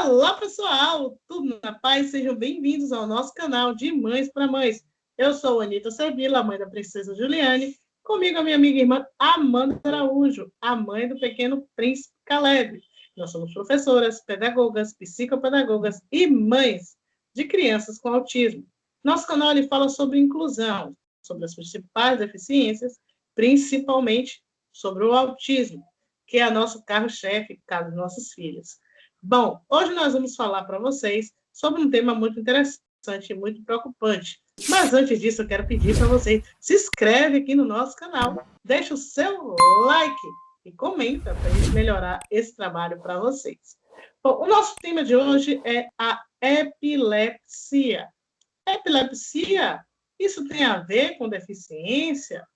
Olá, pessoal! Tudo na paz? Sejam bem-vindos ao nosso canal de Mães para Mães. Eu sou a Anita Servila, a mãe da princesa Juliane. Comigo a minha amiga e irmã Amanda Araújo, a mãe do pequeno príncipe Caleb. Nós somos professoras, pedagogas, psicopedagogas e mães de crianças com autismo. Nosso canal ele fala sobre inclusão, sobre as principais deficiências, principalmente sobre o autismo, que é o nosso carro-chefe, caso dos nossos filhos. Bom, hoje nós vamos falar para vocês sobre um tema muito interessante e muito preocupante. Mas antes disso, eu quero pedir para vocês, se inscreve aqui no nosso canal, deixa o seu like e comenta para a gente melhorar esse trabalho para vocês. Bom, o nosso tema de hoje é a epilepsia. Epilepsia, isso tem a ver com deficiência?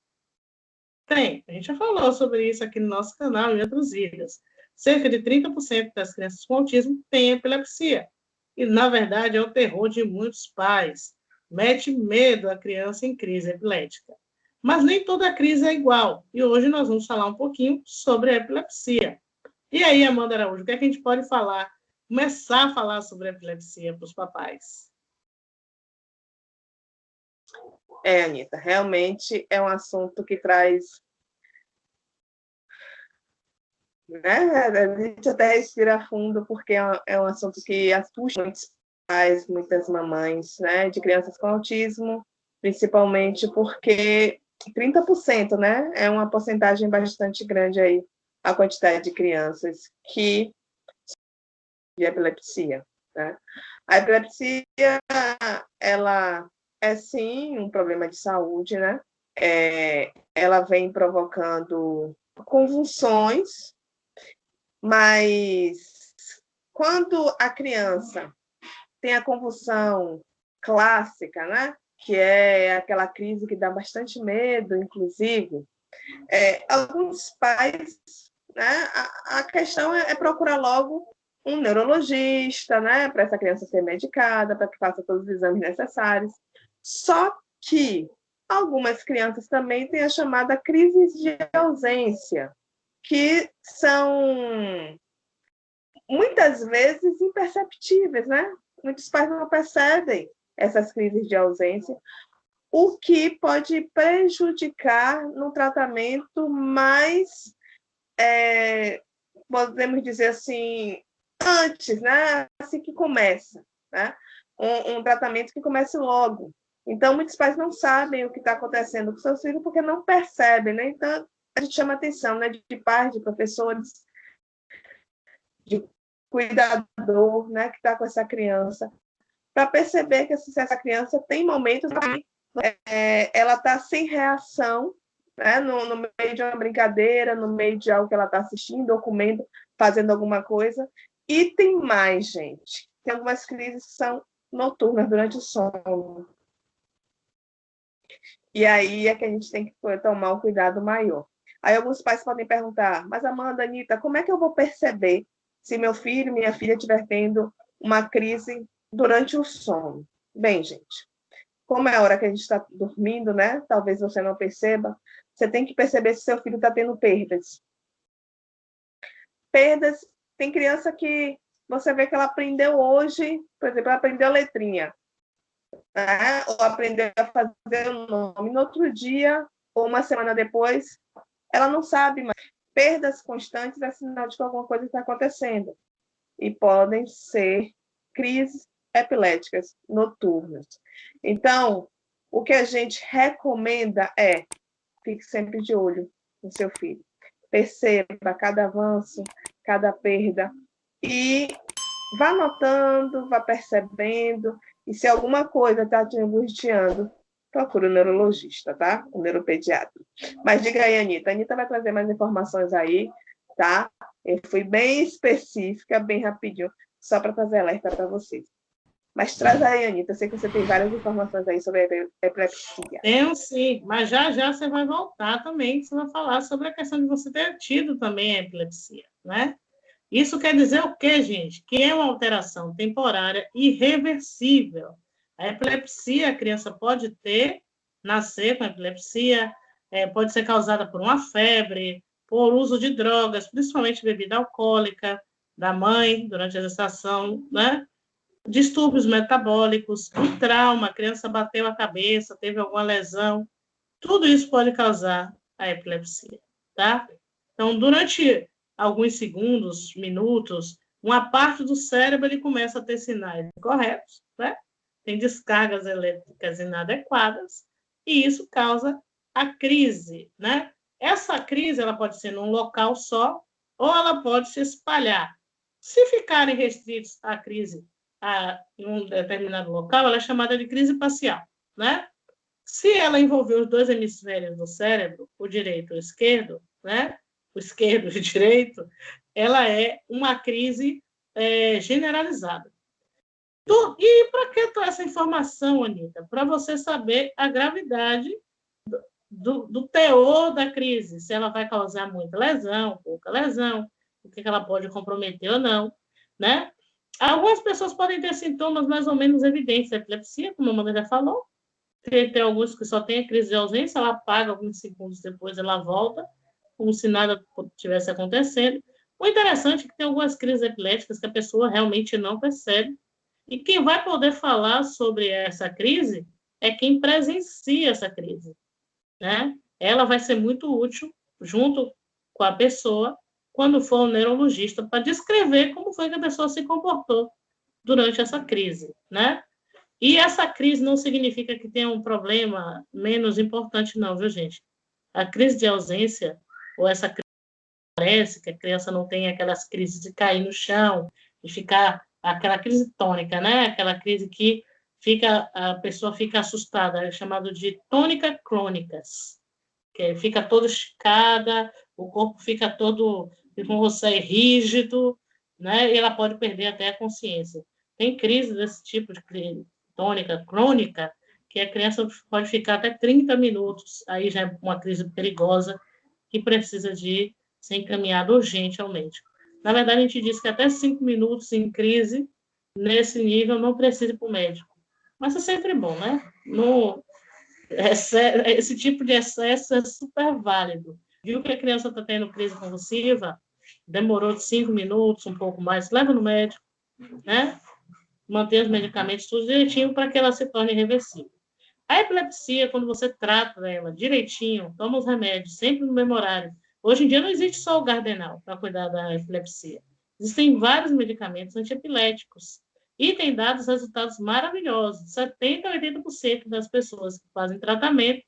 Tem, a gente já falou sobre isso aqui no nosso canal e em outros vídeos. Cerca de 30% das crianças com autismo têm epilepsia. E, na verdade, é o terror de muitos pais. Mete medo à criança em crise epilética. Mas nem toda crise é igual. E hoje nós vamos falar um pouquinho sobre a epilepsia. E aí, Amanda Araújo, o que é que a gente pode falar? Começar a falar sobre a epilepsia para os papais. Anita, realmente é um assunto que traz, né? A gente até respira fundo, porque é um assunto que assusta muitos pais, muitas mamães, né? De crianças com autismo, principalmente porque 30%, né? É uma porcentagem bastante grande aí, a quantidade de crianças que de epilepsia, né? A epilepsia, ela é sim um problema de saúde, né? Ela vem provocando convulsões, mas quando a criança tem a convulsão clássica, né? Que é aquela crise que dá bastante medo, inclusive, alguns pais, né? A questão é procurar logo um neurologista, né? Para essa criança ser medicada, para que faça todos os exames necessários. Só que algumas crianças também têm a chamada crise de ausência, que são muitas vezes imperceptíveis, né? Muitos pais não percebem essas crises de ausência, o que pode prejudicar no tratamento mais, podemos dizer assim, antes, né? Assim que começa, né? Um tratamento que comece logo. Então, muitos pais não sabem o que está acontecendo com seus filhos porque não percebem, né? Então, a gente chama atenção, né? De pais, de professores, de cuidador, né? Que está com essa criança, para perceber que essa criança tem momentos que ela está sem reação, né? No meio de uma brincadeira, no meio de algo que ela está assistindo ou comendo, fazendo alguma coisa. E tem mais, gente. Tem algumas crises que são noturnas, durante o sono. E aí é que a gente tem que tomar um cuidado maior. Aí alguns pais podem perguntar, mas Amanda, Anita, como é que eu vou perceber se meu filho, minha filha estiver tendo uma crise durante o sono? Bem, gente, como é a hora que a gente está dormindo, né? Talvez você não perceba, você tem que perceber se seu filho está tendo perdas. Perdas, tem criança que você vê que ela aprendeu hoje, por exemplo, ela aprendeu a letrinha, né? Ou aprendeu a fazer o nome. No outro dia, ou uma semana depois, ela não sabe mais. Perdas constantes é sinal de que alguma coisa está acontecendo. E podem ser crises epiléticas noturnas. Então, o que a gente recomenda é fique sempre de olho no seu filho. Perceba cada avanço, cada perda e vá notando, vá percebendo. E se alguma coisa está te angustiando, procure o neurologista, tá? O neuropediatra. Mas diga aí, Anita. A Anita vai trazer mais informações aí, tá? Eu fui bem específica, bem rapidinho, só para trazer alerta para vocês. Mas traz aí, Anita. Eu sei que você tem várias informações aí sobre a epilepsia. Tenho sim, mas já já você vai voltar também, você vai falar sobre a questão de você ter tido também a epilepsia, né? Isso quer dizer o quê, gente? Que é uma alteração temporária irreversível. A epilepsia, a criança pode ter, nascer com epilepsia, pode ser causada por uma febre, por uso de drogas, principalmente bebida alcoólica, da mãe durante a gestação, né? Distúrbios metabólicos, um trauma, a criança bateu a cabeça, teve alguma lesão, tudo isso pode causar a epilepsia, tá? Então, durante alguns segundos, minutos, uma parte do cérebro ele começa a ter sinais corretos, né? Tem descargas elétricas inadequadas, e isso causa a crise, né? Essa crise ela pode ser num local só, ou ela pode se espalhar. Se ficarem restritos à crise em um determinado local, ela é chamada de crise parcial, né? Se ela envolver os dois hemisférios do cérebro, o direito e o esquerdo, né? O esquerdo e o direito, ela é uma crise generalizada. E para que toda essa informação, Anita? Para você saber a gravidade do teor da crise, se ela vai causar muita lesão, pouca lesão, o que ela pode comprometer ou não, né? Algumas pessoas podem ter sintomas mais ou menos evidentes da epilepsia, como a Amanda já falou. Tem alguns que só têm a crise de ausência, ela apaga alguns segundos depois, ela volta, como se nada estivesse acontecendo. O interessante é que tem algumas crises epiléticas que a pessoa realmente não percebe. E quem vai poder falar sobre essa crise é quem presencia essa crise, né? Ela vai ser muito útil, junto com a pessoa, quando for um neurologista, para descrever como foi que a pessoa se comportou durante essa crise, né? E essa crise não significa que tenha um problema menos importante, não, viu, gente? A crise de ausência, ou essa crise parece que a criança não tem aquelas crises de cair no chão, de ficar, aquela crise tônica, né? Aquela crise que a pessoa fica assustada, é chamado de tônica crônicas, que fica toda esticada, o corpo fica todo, como você é rígido, né? E ela pode perder até a consciência. Tem crise desse tipo de crise tônica crônica, que a criança pode ficar até 30 minutos, aí já é uma crise perigosa, que precisa de ser encaminhado urgente ao médico. Na verdade, a gente diz que até 5 minutos em crise, nesse nível, não precisa ir para o médico. Mas é sempre bom, né? Esse tipo de excesso é super válido. Viu que a criança está tendo crise convulsiva? Demorou de 5 minutos, um pouco mais, leva no médico, né? Manter os medicamentos tudo direitinho para que ela se torne reversível. A epilepsia, quando você trata ela direitinho, toma os remédios sempre no mesmo horário. Hoje em dia não existe só o Gardenal para cuidar da epilepsia. Existem vários medicamentos antiepiléticos e tem dado resultados maravilhosos. 70% a 80% das pessoas que fazem tratamento,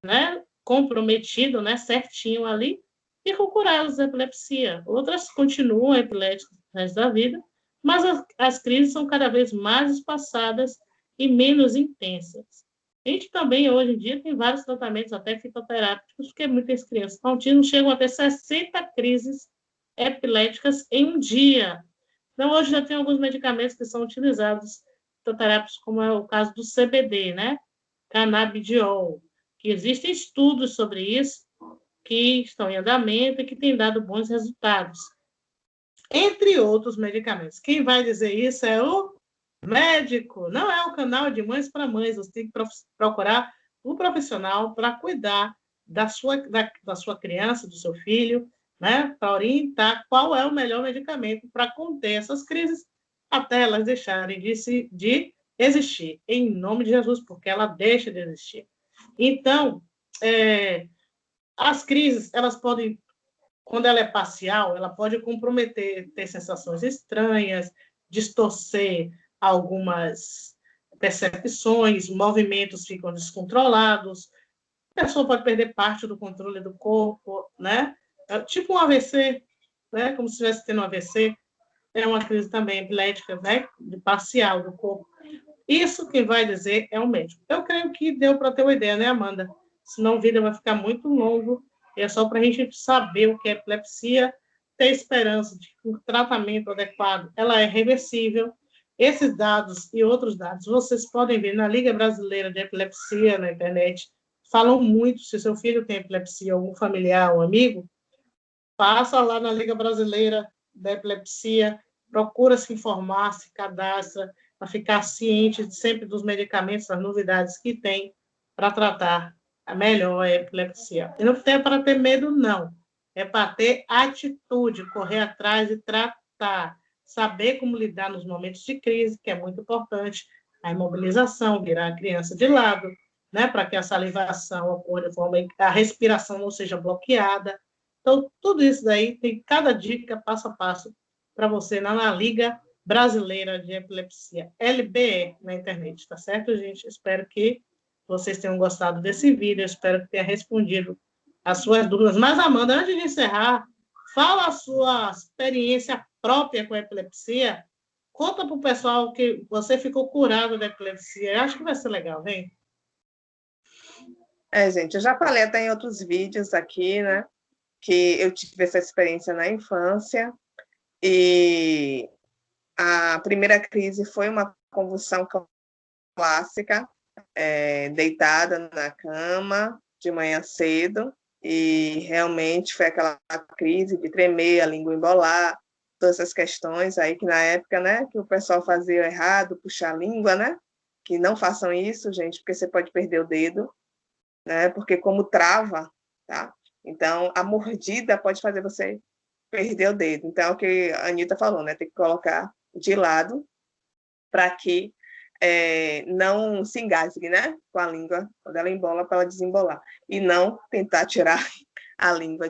né, comprometido, né, certinho ali, ficam curadas da epilepsia. Outras continuam epiléticas no resto da vida, mas as crises são cada vez mais espaçadas e menos intensas. A gente também, hoje em dia, tem vários tratamentos, até fitoterápicos, porque muitas crianças com autismo chegam a ter 60 crises epiléticas em um dia. Então, hoje já tem alguns medicamentos que são utilizados, fitoterápicos, como é o caso do CBD, né? Canabidiol, que existem estudos sobre isso, que estão em andamento e que têm dado bons resultados. Entre outros medicamentos. Quem vai dizer isso é o médico. Não é o canal de Mães para Mães. Você tem que procurar um profissional para cuidar da sua criança, do seu filho, né? Para orientar qual é o melhor medicamento para conter essas crises até elas deixarem de existir, em nome de Jesus, porque ela deixa de existir. Então, as crises, elas podem, quando ela é parcial, ela pode comprometer, ter sensações estranhas, distorcer algumas percepções, movimentos ficam descontrolados, a pessoa pode perder parte do controle do corpo, né? Tipo um AVC, né? Como se estivesse tendo um AVC, é uma crise também epilética, né? De parcial do corpo. Isso quem vai dizer é o médico. Eu creio que deu para ter uma ideia, né, Amanda? Senão o vídeo vai ficar muito longo. E é só para a gente saber o que é epilepsia, ter esperança de que o tratamento adequado ela é reversível. Esses dados e outros dados vocês podem ver na Liga Brasileira de Epilepsia na internet. Falam muito, se seu filho tem epilepsia, algum familiar, um amigo, passa lá na Liga Brasileira da Epilepsia, procura se informar, se cadastra, para ficar ciente sempre dos medicamentos, das novidades que tem para tratar melhor a epilepsia. E não é para ter medo, não. É para ter atitude, correr atrás e tratar. adaptar, saber como lidar nos momentos de crise, que é muito importante, a imobilização, virar a criança de lado, né, para que a salivação ocorra de forma que a respiração não seja bloqueada. Então, tudo isso daí tem cada dica passo a passo para você na Liga Brasileira de Epilepsia, LBE, na internet, tá certo, gente? Espero que vocês tenham gostado desse vídeo, espero que tenha respondido as suas dúvidas. Mas, Amanda, antes de encerrar, fala a sua experiência própria com a epilepsia. Conta para o pessoal que você ficou curado da epilepsia. Eu acho que vai ser legal, vem? Gente, eu já falei até em outros vídeos aqui, né? Que eu tive essa experiência na infância. E a primeira crise foi uma convulsão clássica, deitada na cama, de manhã cedo. E realmente foi aquela crise de tremer, a língua embolar, todas essas questões aí que na época, né, que o pessoal fazia errado, puxar a língua, né, que não façam isso, gente, porque você pode perder o dedo, né, porque como trava, tá, então a mordida pode fazer você perder o dedo, então é o que a Anitta falou, né, tem que colocar de lado para que não se engasgue, né, com a língua, quando ela embola, para ela desembolar, e não tentar tirar a língua,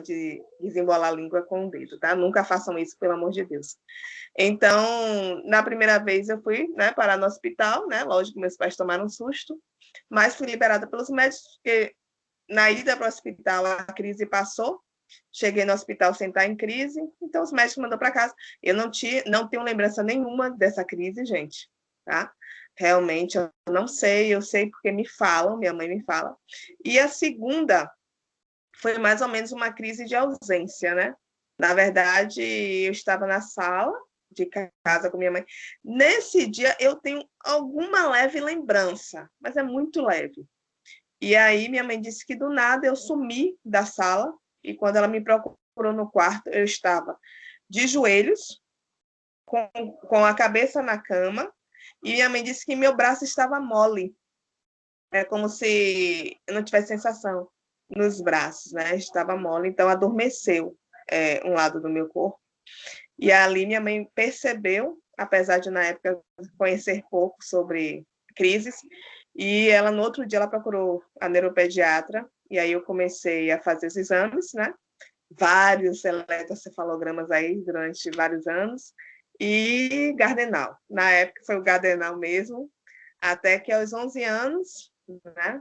desembolar a língua com o dedo, tá? Nunca façam isso, pelo amor de Deus. Então, na primeira vez eu fui, né, parar no hospital, né, lógico, meus pais tomaram um susto, mas fui liberada pelos médicos, porque na ida para o hospital a crise passou, cheguei no hospital sem estar em crise, então os médicos mandaram para casa. Eu não tenho lembrança nenhuma dessa crise, gente, tá? Realmente, eu não sei, eu sei porque me falam, minha mãe me fala. E a segunda foi mais ou menos uma crise de ausência, né? Na verdade, eu estava na sala de casa com minha mãe. Nesse dia, eu tenho alguma leve lembrança, mas é muito leve. E aí, minha mãe disse que do nada eu sumi da sala, e quando ela me procurou no quarto, eu estava de joelhos, com a cabeça na cama, e minha mãe disse que meu braço estava mole. É como se eu não tivesse sensação nos braços, né? Estava mole, então adormeceu um lado do meu corpo. E ali minha mãe percebeu, apesar de na época conhecer pouco sobre crises, e ela no outro dia ela procurou a neuropediatra, e aí eu comecei a fazer os exames, né? Vários eletrocefalogramas aí durante vários anos, e Gardenal. Na época foi o Gardenal mesmo, até que aos 11 anos, né,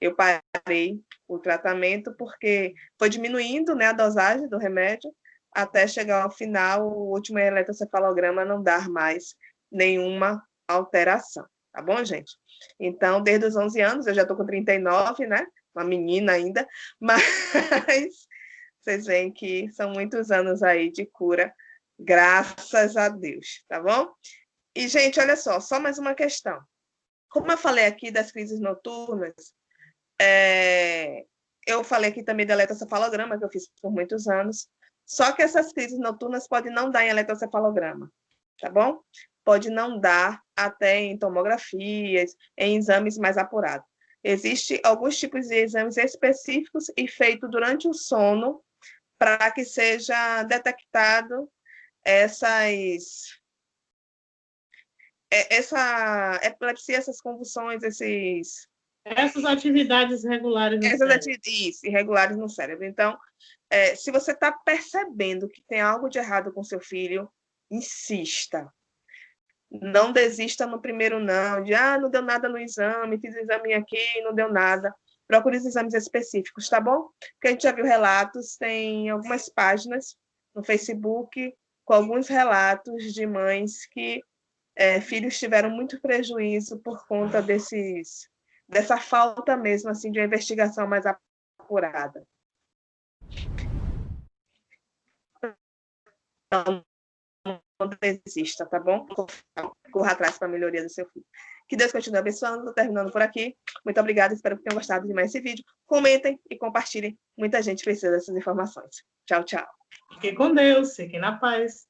eu parei o tratamento porque foi diminuindo, né, a dosagem do remédio até chegar ao final, o último eletrocefalograma não dar mais nenhuma alteração, tá bom, gente? Então, desde os 11 anos, eu já estou com 39, né, uma menina ainda, mas vocês veem que são muitos anos aí de cura, graças a Deus, tá bom? E, gente, olha só mais uma questão. Como eu falei aqui das crises noturnas, eu falei aqui também do eletrocefalograma, que eu fiz por muitos anos, só que essas crises noturnas podem não dar em eletrocefalograma, tá bom? Pode não dar até em tomografias, em exames mais apurados. Existem alguns tipos de exames específicos e feitos durante o sono para que seja detectado essa epilepsia, essas convulsões, Essas atividades regulares no essas cérebro. atividades irregulares no cérebro. Então, se você está percebendo que tem algo de errado com seu filho, insista. Não desista no primeiro não, de não deu nada no exame, fiz exame aqui, não deu nada. Procure os exames específicos, tá bom? Porque a gente já viu relatos, tem algumas páginas no Facebook com alguns relatos de mães que filhos tiveram muito prejuízo por conta dessa falta mesmo assim, de uma investigação mais apurada. Então, não desista, tá bom? Corra atrás para a melhoria do seu filho. Que Deus continue abençoando. Estou terminando por aqui. Muito obrigada, espero que tenham gostado de mais esse vídeo. Comentem e compartilhem. Muita gente precisa dessas informações. Tchau, tchau. Fiquem com Deus, fiquem na paz.